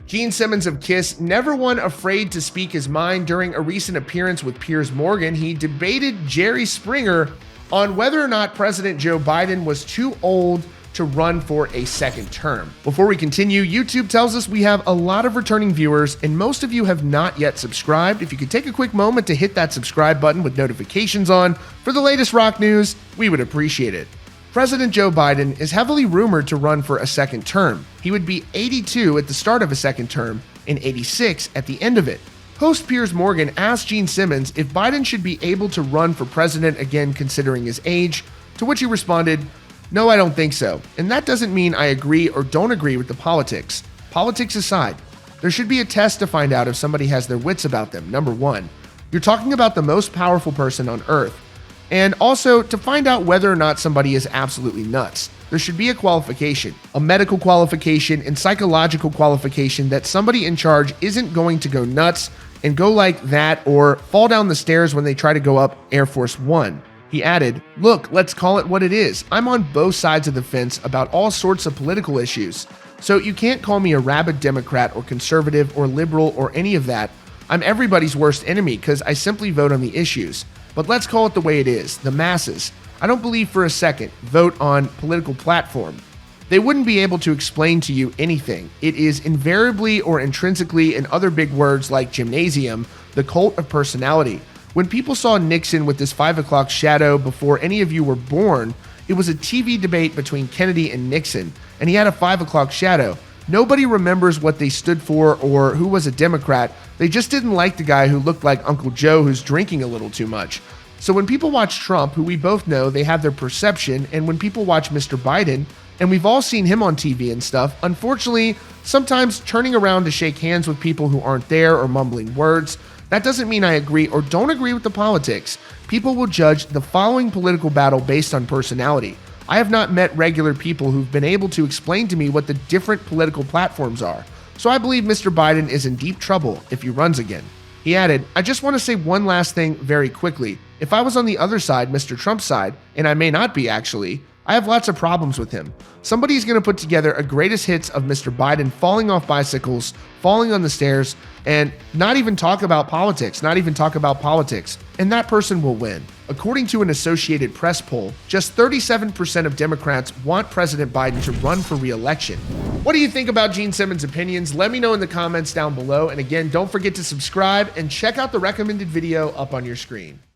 Gene Simmons of Kiss, never one afraid to speak his mind. During a recent appearance with Piers Morgan, he debated Jerry Springer on whether or not President Joe Biden was too old to run for a second term. Before we continue, YouTube tells us we have a lot of returning viewers, and most of you have not yet subscribed. If you could take a quick moment to hit that subscribe button with notifications on for the latest rock news, we would appreciate it. President Joe Biden is heavily rumored to run for a second term. He would be 82 at the start of a second term and 86 at the end of it. Host Piers Morgan asked Gene Simmons if Biden should be able to run for president again considering his age, to which he responded, "No, I don't think so. And that doesn't mean I agree or don't agree with the politics. Politics aside, there should be a test to find out if somebody has their wits about them. Number one, you're talking about the most powerful person on earth. And also to find out whether or not somebody is absolutely nuts. There should be a qualification, a medical qualification and psychological qualification that somebody in charge isn't going to go nuts and go like that or fall down the stairs when they try to go up Air Force One." He added, "Look, let's call it what it is. I'm on both sides of the fence about all sorts of political issues. So you can't call me a rabid Democrat or conservative or liberal or any of that. I'm everybody's worst enemy because I simply vote on the issues. But let's call it the way it is, the masses. I don't believe for a second vote on political platform. They wouldn't be able to explain to you anything. It is invariably or intrinsically, in other big words like gymnasium, the cult of personality. When people saw Nixon with this 5 o'clock shadow before any of you were born, it was a TV debate between Kennedy and Nixon, and he had a 5 o'clock shadow. Nobody remembers what they stood for or who was a Democrat. They just didn't like the guy who looked like Uncle Joe who's drinking a little too much. So when people watch Trump, who we both know, they have their perception, and when people watch Mr. Biden, and we've all seen him on TV and stuff, unfortunately, sometimes turning around to shake hands with people who aren't there or mumbling words, that doesn't mean I agree or don't agree with the politics. People will judge the following political battle based on personality. I have not met regular people who've been able to explain to me what the different political platforms are. So I believe Mr. Biden is in deep trouble if he runs again." He added, "I just want to say one last thing very quickly. If I was on the other side, Mr. Trump's side, and I may not be actually, I have lots of problems with him. Somebody's going to put together a greatest hits of Mr. Biden falling off bicycles, falling on the stairs, and not even talk about politics, and that person will win." According to an Associated Press poll, just 37% of Democrats want President Biden to run for re-election. What do you think about Gene Simmons' opinions? Let me know in the comments down below. And again, don't forget to subscribe and check out the recommended video up on your screen.